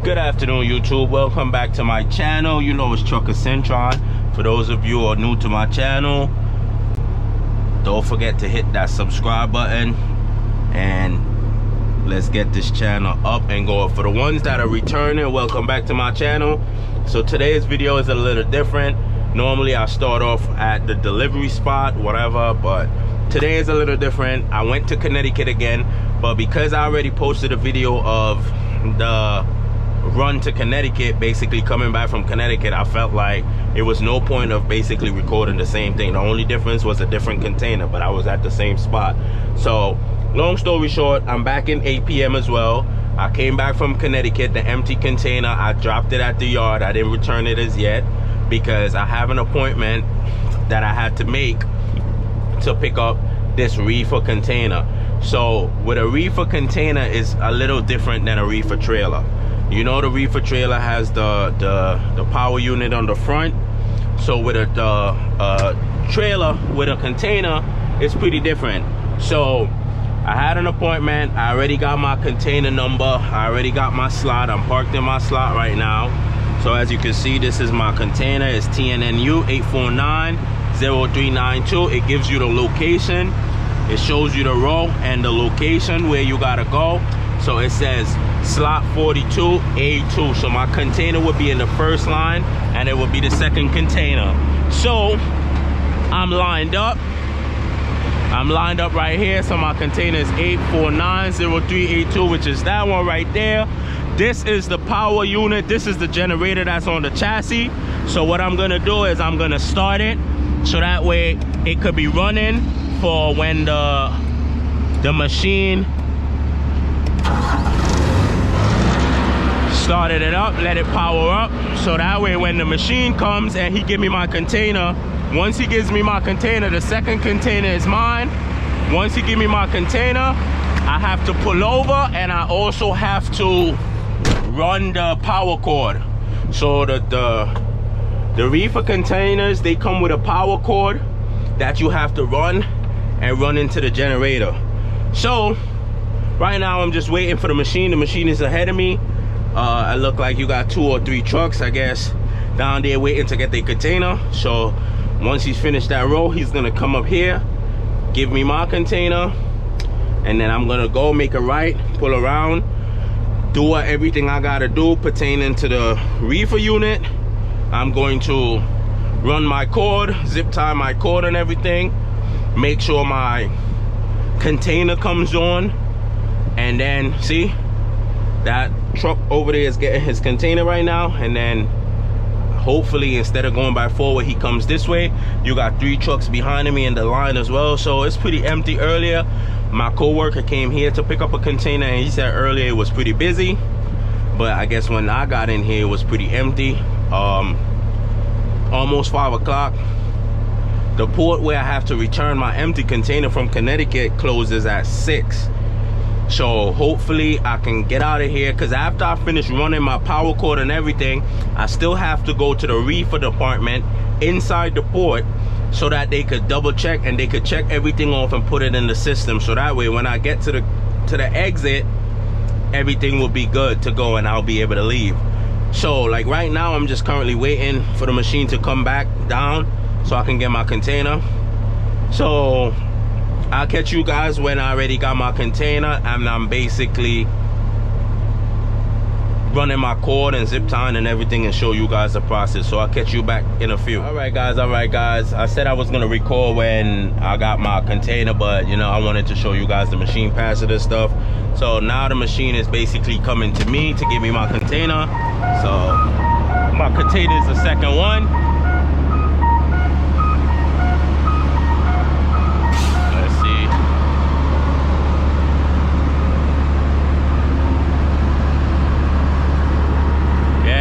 Good afternoon, YouTube. Welcome back to my channel. You know it's Trucker Centron. For those of you who are new to my channel, don't forget to hit that subscribe button and let's get this channel up and going. For the ones that are returning, welcome back to my channel. So today's video is a little different. Normally I start off at the delivery spot, whatever, but today is a little different. I went to Connecticut again, but because I already posted a video of the run to Connecticut, basically coming back from Connecticut, I felt like it was no point of basically recording the same thing. The only difference was a different container, but I was at the same spot. So long story short, I'm back in 8 p.m. as well. I came back from Connecticut, the empty container, I dropped it at the yard. I didn't return it as yet because I have an appointment that I had to make to pick up this reefer container. So with a reefer container is a little different than a reefer trailer. You know, the reefer trailer has the power unit on the front. So with a trailer with a container, it's pretty different. So I had an appointment. I already got my container number. I already got my slot. I'm parked in my slot right now. So as you can see, this is my container. It's TNNU 849-0392. It gives you the location. It shows you the row and the location where you gotta go. So it says slot 42A2. So my container would be in the first line and it would be the second container. So I'm lined up right here. So my container is 849-0382, which is that one right there. This is the power unit. This is the generator that's on the chassis. So what I'm gonna do is I'm gonna start it so that way it could be running for when the machine started it up, let it power up, so that way when the machine comes and he give me my container, once he gives me my container, the second container is mine. Once he give me my container, I have to pull over and I also have to run the power cord. So the reefer containers, they come with a power cord that you have to run into the generator. So right now I'm just waiting for the machine. The machine is ahead of me. I look like you got 2 or 3 trucks, I guess, down there waiting to get their container. So once he's finished that row, he's gonna come up here, give me my container, and then I'm gonna go make a right, pull around, do everything I gotta do pertaining to the reefer unit. I'm going to run my cord, zip tie my cord and everything, make sure my container comes on, and then see that truck over there is getting his container right now, and then hopefully instead of going by forward, he comes this way. You got 3 trucks behind me in the line as well, so it's pretty empty. Earlier my co-worker came here to pick up a container and he said earlier it was pretty busy, but I guess when I got in here it was pretty empty. Almost 5 o'clock. The port where I have to return my empty container from Connecticut closes at 6. So hopefully I can get out of here, because after I finish running my power cord and everything, I still have to go to the reefer department inside the port so that they could double check and they could check everything off and put it in the system. So that way when I get to the exit, everything will be good to go and I'll be able to leave. So like right now I'm just currently waiting for the machine to come back down so I can get my container. So I'll catch you guys when I already got my container and I'm basically running my cord and zip tying and everything and show you guys the process. So I'll catch you back in a few. All right guys, I said I was gonna record when I got my container, but you know, I wanted to show you guys the machine passing and stuff. So now the machine is basically coming to me to give me my container. So my container is the second one.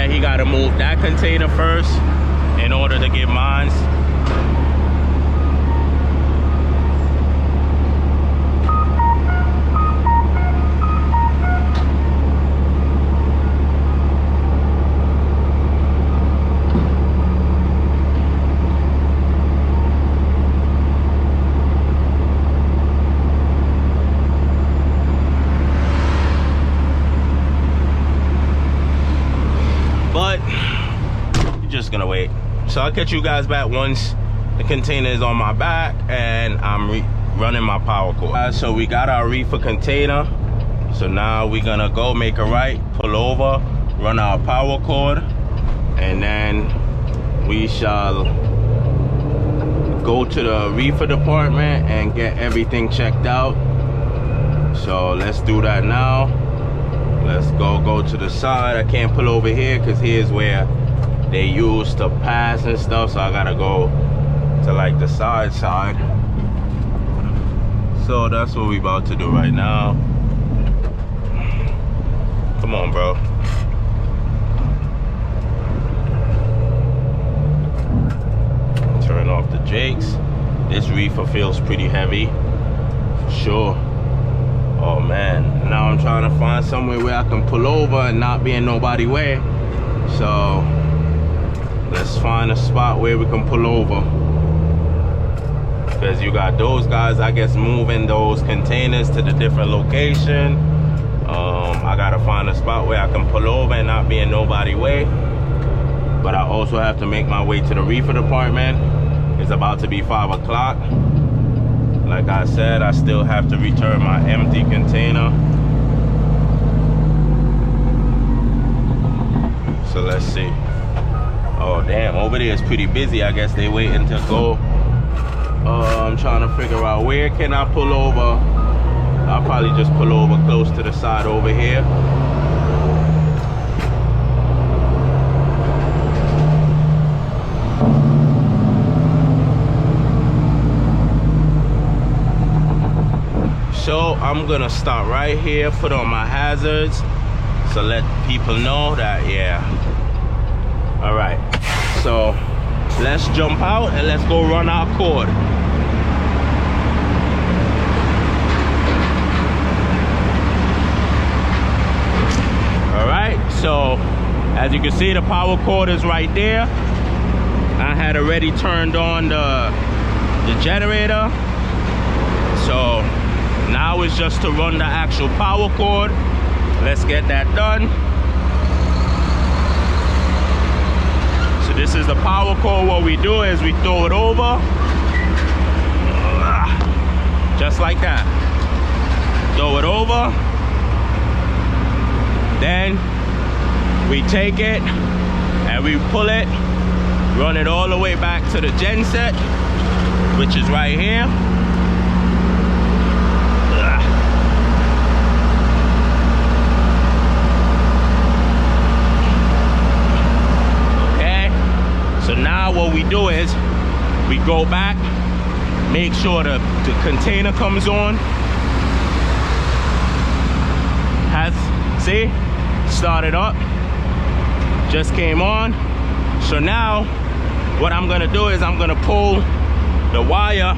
He got to move that container first in order to get mine. So I'll catch you guys back once the container is on my back and I'm running my power cord. So we got our reefer container. So now we're gonna go make a right, pull over, run our power cord, and then we shall go to the reefer department and get everything checked out. So let's do that now. Let's go to the side. I can't pull over here because here's where they use to pass and stuff, so I gotta go to like the side. So that's what we about to do right now. Come on, bro. Turn off the jakes. This reefer feels pretty heavy, for sure. Oh man, now I'm trying to find somewhere where I can pull over and not be in nobody's way. So let's find a spot where we can pull over, because you got those guys, I guess, moving those containers to the different location. I gotta find a spot where I can pull over and not be in nobody's way. But I also have to make my way to the reefer department. It's about to be 5 o'clock. Like I said, I still have to return my empty container. So let's see. Oh damn, over there is pretty busy. I guess they waiting to go. I'm trying to figure out where can I pull over. I'll probably just pull over close to the side over here. So I'm gonna stop right here, put on my hazards, so let people know that, yeah. All right, so let's jump out and let's go run our cord. All right, so as you can see, the power cord is right there. I had already turned on the generator. So now it's just to run the actual power cord. Let's get that done. So this is the power cord. What we do is we throw it over. Just like that. Throw it over. Then we take it and we pull it, run it all the way back to the genset, which is right here. Okay, so now what we do is we go back, make sure the container comes on. See, started up, just came on. So now what I'm gonna do is I'm gonna pull the wire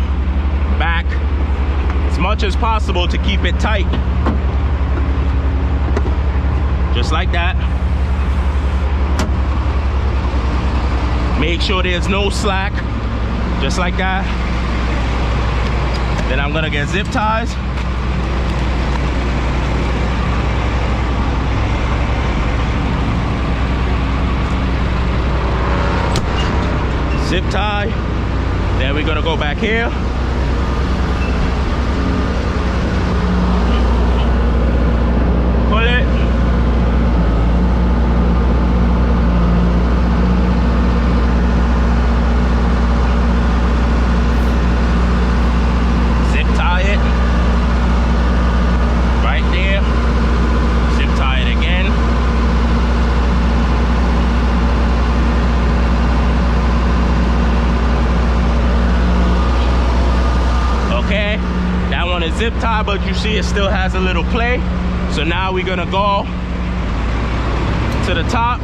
back as much as possible to keep it tight, just like that. Make sure there's no slack, just like that. Then I'm gonna get zip ties. Zip tie. Then we're gonna go back here. Pull it. Zip tie it. Right there. Zip tie it again. Okay, that one is zip tie, but you see it still has a little play. So now we're gonna go to the top,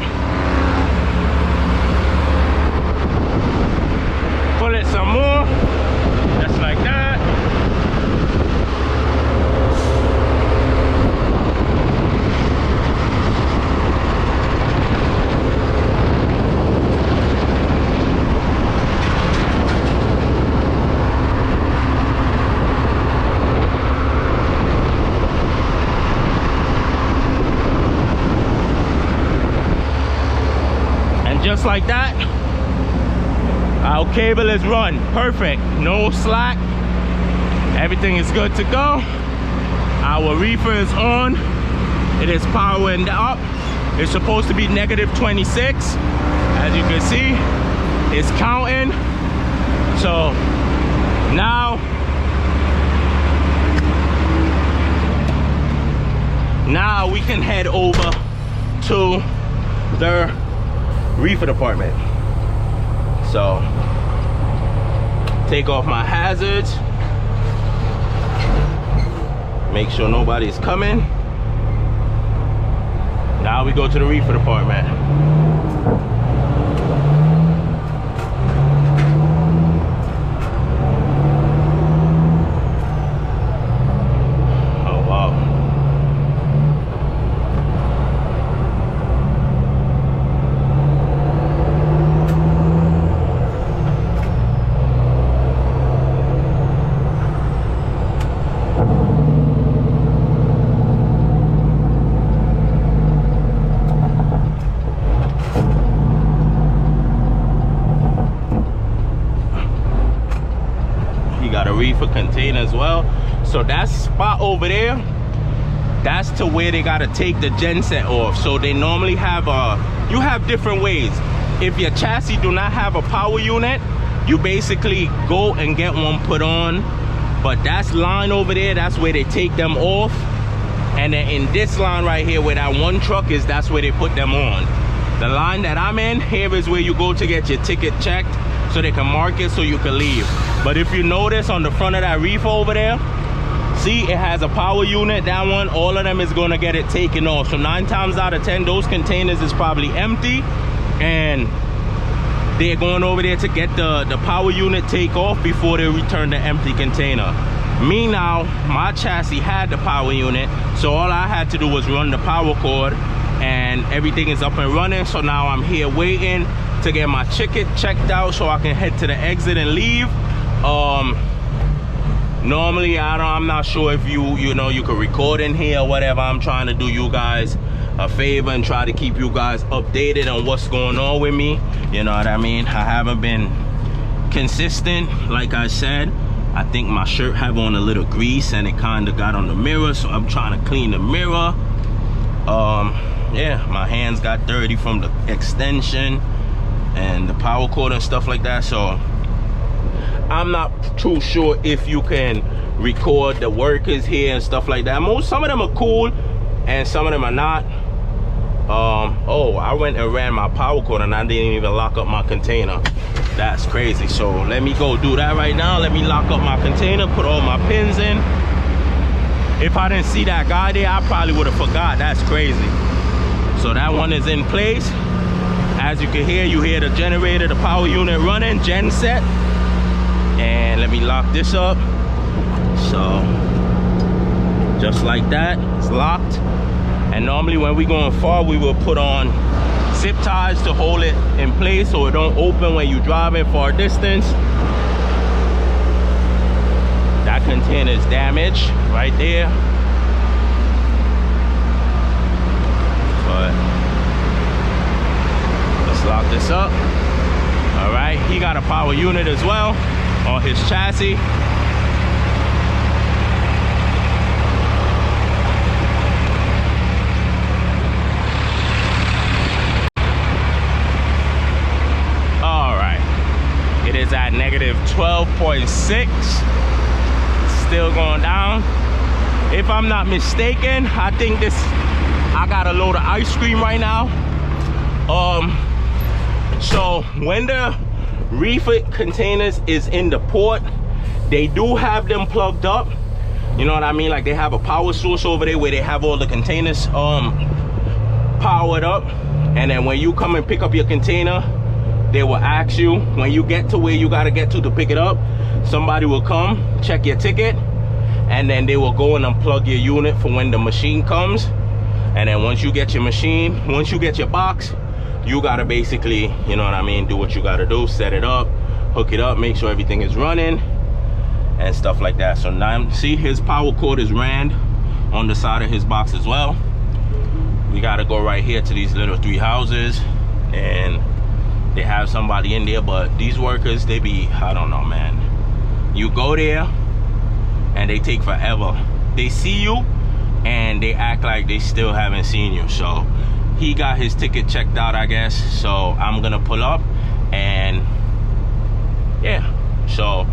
pull it some more, just like that. Just like that, Our cable is run perfect, no slack, everything is good to go. Our reefer is on, it is powering up. It's supposed to be negative 26, as you can see it's counting. So now we can head over to the reefer department. So take off my hazards, make sure nobody's coming. Now we go to the reefer department. Oh wow. Got a reefer container as well. So that spot over there, that's to where they got to take the genset off. So they normally have you have different ways. If your chassis do not have a power unit, you basically go and get one put on. But that's line over there, that's where they take them off. And then in this line right here where that one truck is, that's where they put them on. The line that I'm in here is where you go to get your ticket checked, so they can mark it so you can leave. But if you notice on the front of that reefer over there, see it has a power unit. That one, all of them is going to get it taken off. So 9 times out of 10 those containers is probably empty, and they're going over there to get the power unit take off before they return the empty container. Me now, my chassis had the power unit, so all I had to do was run the power cord and everything is up and running. So now I'm here waiting to get my ticket checked out so I can head to the exit and leave. Normally I'm not sure if you know you could record in here or whatever. I'm trying to do you guys a favor and try to keep you guys updated on what's going on with me, you know what I mean. I haven't been consistent, like I said. I think my shirt have on a little grease and it kind of got on the mirror, so I'm trying to clean the mirror. Yeah, my hands got dirty from the extension and the power cord and stuff like that. So I'm not too sure if you can record the workers here and stuff like that. Some of them are cool and some of them are not. Oh, I went and ran my power cord and I didn't even lock up my container. That's crazy. So let me go do that right now. Let me lock up my container, put all my pins in. If I didn't see that guy there, I probably would have forgot. That's crazy. So that one is in place. As you can hear, you hear the generator, the power unit running, gen set. And let me lock this up. So just like that, it's locked. And normally when we going far, we will put on zip ties to hold it in place so it don't open when you driving far distance. That container is damaged right there. But let's lock this up. All right, he got a power unit as well on his chassis. Is at negative 12.6, still going down. If I'm not mistaken, I think I got a load of ice cream right now. So when the reefer containers is in the port, they do have them plugged up, you know what I mean, like they have a power source over there where they have all the containers powered up. And then when you come and pick up your container, they will ask you, when you get to where you got to get to pick it up, somebody will come check your ticket, and then they will go and unplug your unit for when the machine comes. And then once you get your machine, once you get your box, you got to basically, you know what I mean, do what you got to do, set it up, hook it up, make sure everything is running and stuff like that. So now see, his power cord is ran on the side of his box as well. We got to go right here to these little 3 houses and they have somebody in there, but these workers, they be, I don't know, man. You go there and they take forever. They see you and they act like they still haven't seen you. So he got his ticket checked out, I guess. So I'm gonna pull up and yeah. So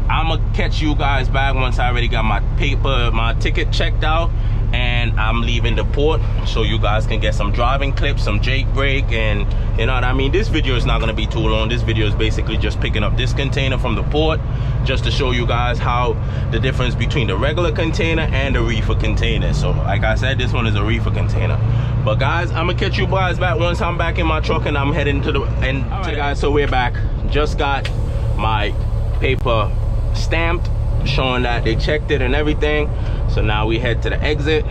I'm gonna catch you guys back once I already got my ticket checked out, and I'm leaving the port so you guys can get some driving clips, some Jake break, and you know what I mean. This video is not gonna be too long. This video is basically just picking up this container from the port, just to show you guys how the difference between the regular container and the reefer container. So like I said, this one is a reefer container. But guys, I'm gonna catch you guys back once I'm back in my truck and I'm heading to the end. All right, guys, so we're back. Just got my paper stamped showing that they checked it and everything. So now we head to the exit,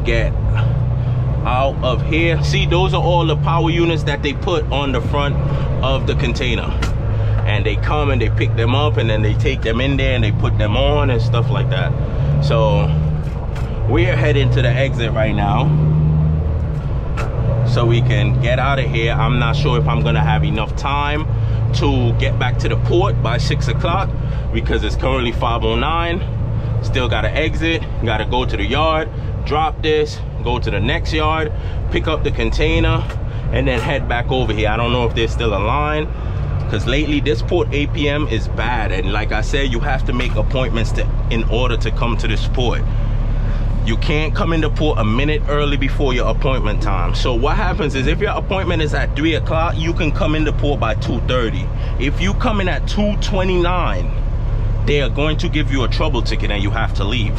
get out of here. See, those are all the power units that they put on the front of the container, and they come and they pick them up and then they take them in there and they put them on and stuff like that. So we're heading to the exit right now so we can get out of here. I'm not sure if I'm gonna have enough time to get back to the port by 6 o'clock because it's currently 5:09. Still gotta exit, gotta go to the yard, drop this, go to the next yard, pick up the container, and then head back over here. I don't know if there's still a line, because lately this port APM is bad, and like I said, you have to make appointments in order to come to this port. You can't come into port a minute early before your appointment time. So what happens is, if your appointment is at 3 o'clock, you can come into port by 2:30. If you come in at 2:29, they are going to give you a trouble ticket and you have to leave.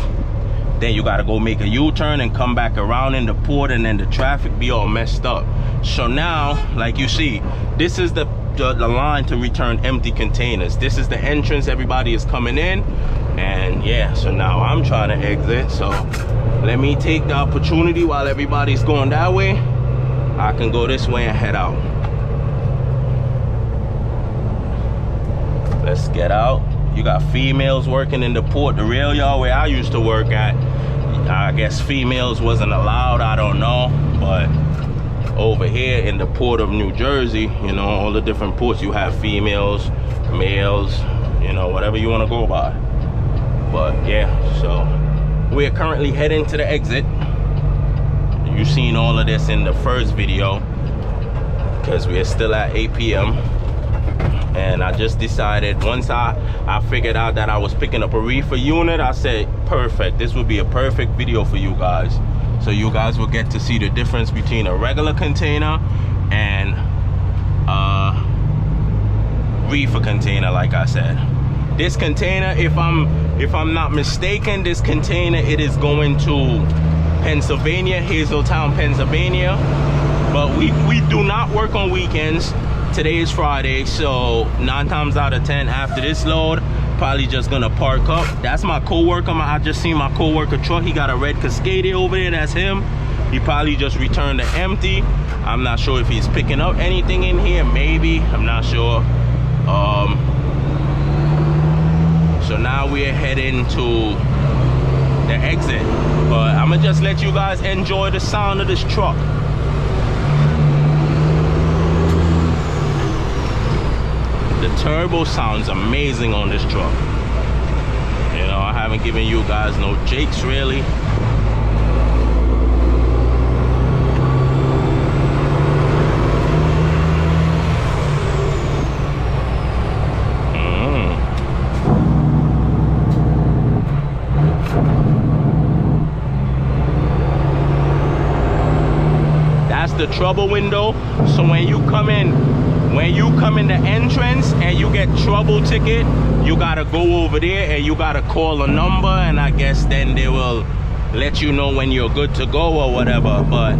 Then you gotta go make a U-turn and come back around in the port, and then the traffic be all messed up. So now, like you see, this is the line to return empty containers. This is the entrance, everybody is coming in, and yeah, so now I'm trying to exit. So let me take the opportunity while everybody's going that way. I can go this way and head out. Let's get out. You got females working in the port. The rail yard where I used to work at, I guess females wasn't allowed, I don't know, but over here in the port of New Jersey, you know, all the different ports, you have females, males, you know, whatever you want to go by. But yeah, so we're currently heading to the exit. You've seen all of this in the first video because we're still at 8 p.m. and I just decided, once I figured out that I was picking up a reefer unit, I said, perfect, this would be a perfect video for you guys. So you guys will get to see the difference between a regular container and a reefer container. Like I said, this container, if I'm not mistaken, this container, it is going to Pennsylvania, Hazeltown, Pennsylvania. But we do not work on weekends. Today is Friday, so 9 times out of 10 after this load, probably just gonna park up. That's my co-worker. I just seen my co-worker truck. He got a red Cascadia over there. That's him. He probably just returned it empty. I'm not sure if he's picking up anything in here. Maybe, I'm not sure. So now we're heading to the exit, but I'm gonna just let you guys enjoy the sound of this truck. The turbo sounds amazing on this truck. You know, I haven't given you guys no jakes really. That's the trouble window. So when you come in the entrance and you get trouble ticket, you gotta go over there and you gotta call a number, and I guess then they will let you know when you're good to go or whatever. But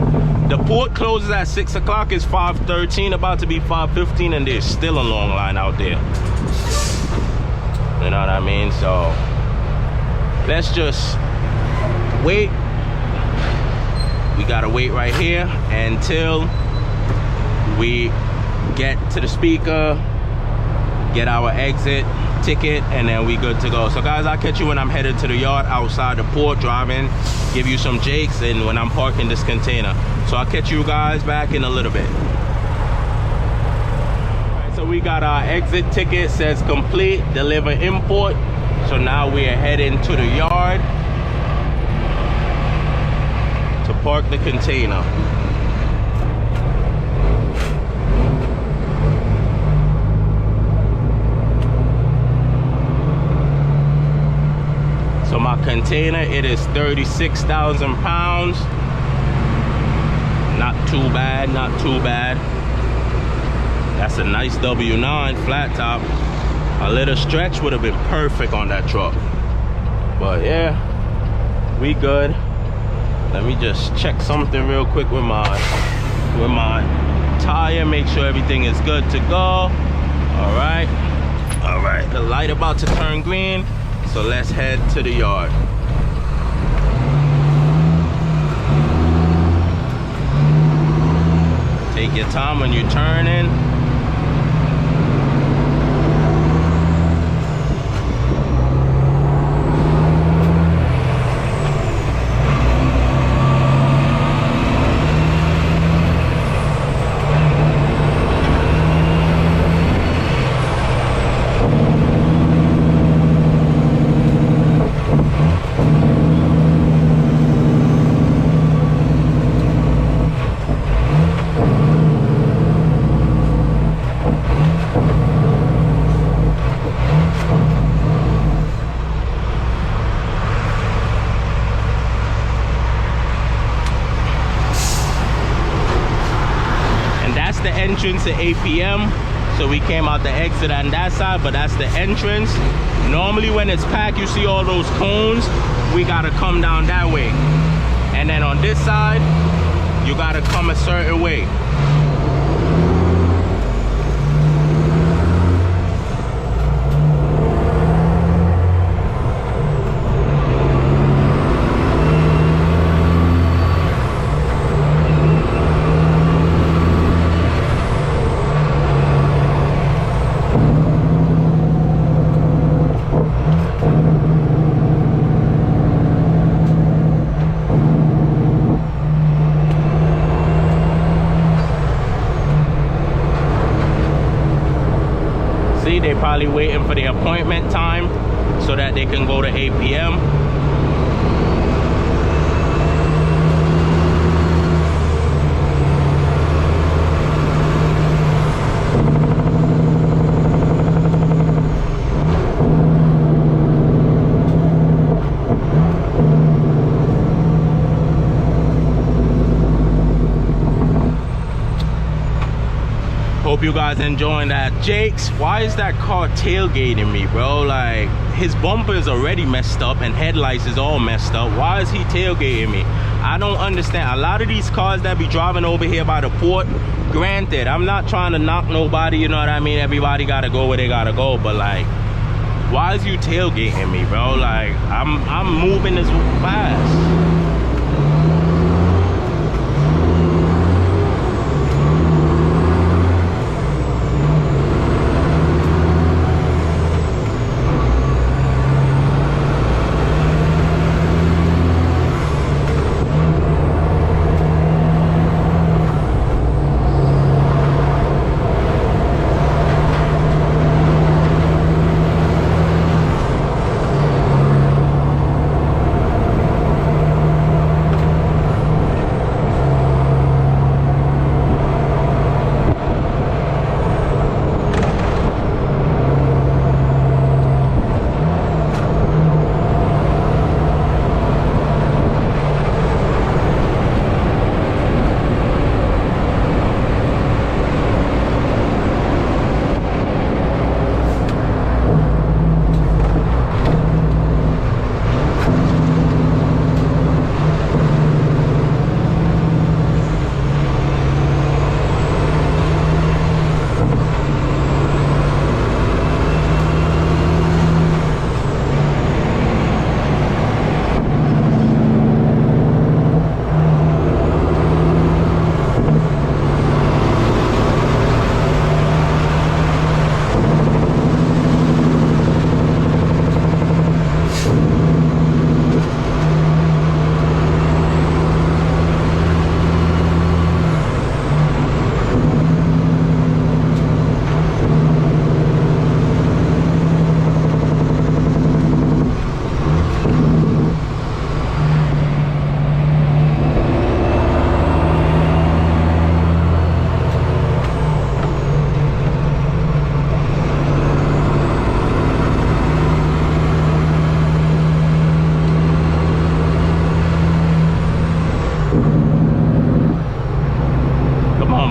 the port closes at 6 o'clock. It's 5:13, about to be 5:15, and there's still a long line out there. You know what I mean? So let's just wait. We gotta wait right here until we get to the speaker, get our exit ticket, and then we good to go. So guys, I'll catch you when I'm headed to the yard outside the port, driving, give you some jakes, and when I'm parking this container. So I'll catch you guys back in a little bit. So we got our exit ticket, says complete, deliver import. So now we are heading to the yard to park the container. So my container, it is 36,000 pounds. Not too bad, not too bad. That's a nice W9 flat top. A little stretch would have been perfect on that truck. But yeah, we good. Let me just check something real quick with my tire, make sure everything is good to go. All right, the light about to turn green, so let's head to the yard. Take your time when you turn in. The entrance to APM, so we came out the exit on that side, but that's the entrance. Normally when it's packed, you see all those cones, we gotta come down that way, and then on this side you gotta come a certain way. They probably waiting for the appointment time so that they can go to APM. Hope you guys enjoying that. Jake's, why is that car tailgating me, bro? Like, his bumper is already messed up and headlights is all messed up. Why is he tailgating me? I don't understand. A lot of these cars that be driving over here by the port, granted, I'm not trying to knock nobody, you know what I mean? Everybody gotta go where they gotta go, but like, why is you tailgating me, bro? Like, I'm moving this fast.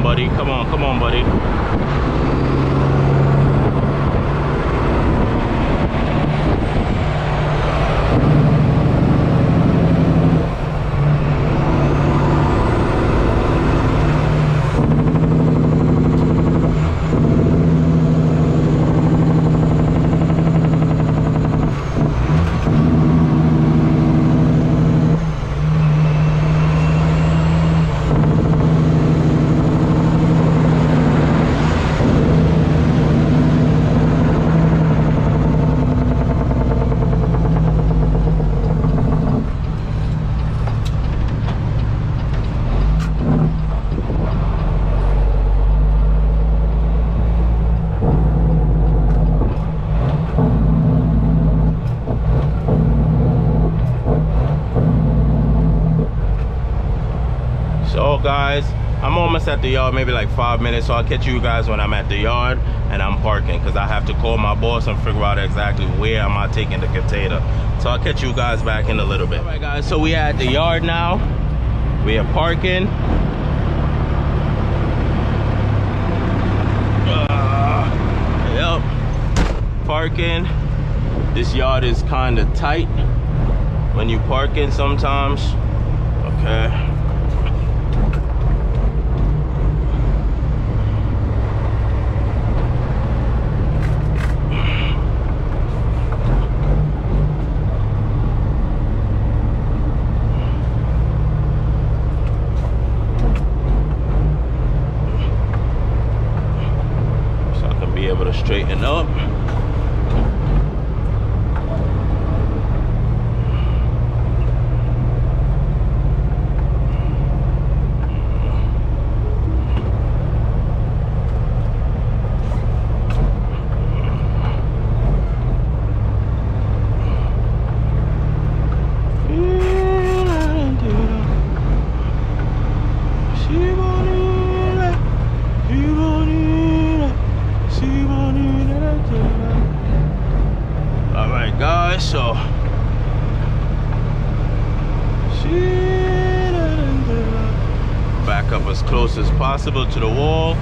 buddy. Come on, buddy. So guys, I'm almost at the yard, maybe like 5 minutes, so I'll catch you guys when I'm at the yard and I'm parking, because I have to call my boss and figure out exactly where am I taking the container. So I'll catch you guys back in a little bit. All right guys, so we at the yard now. We are parking. Yep, parking. This yard is kind of tight when you parking sometimes. Okay. Able to straighten up. So back up as close as possible to the wall.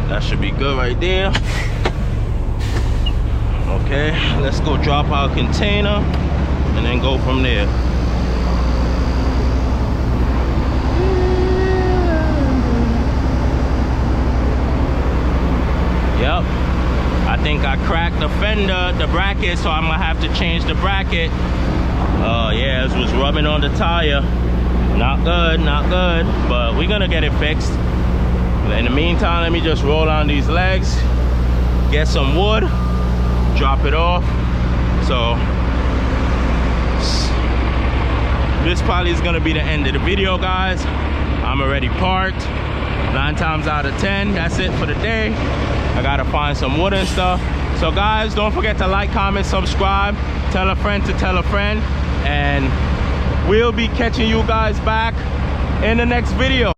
That should be good right there. Okay, let's go drop our container and then go from there. Yep, I think I cracked the fender, the bracket, so I'm gonna have to change the bracket. Oh yeah, this was rubbing on the tire. Not good, not good, but we're gonna get it fixed. In the meantime, let me just roll on these legs, get some wood, drop it off. So this probably is gonna be the end of the video, guys. I'm already parked. 9 times out of 10, that's it for the day. I gotta find some wood and stuff. So guys, don't forget to like, comment, subscribe, tell a friend to tell a friend, and we'll be catching you guys back in the next video.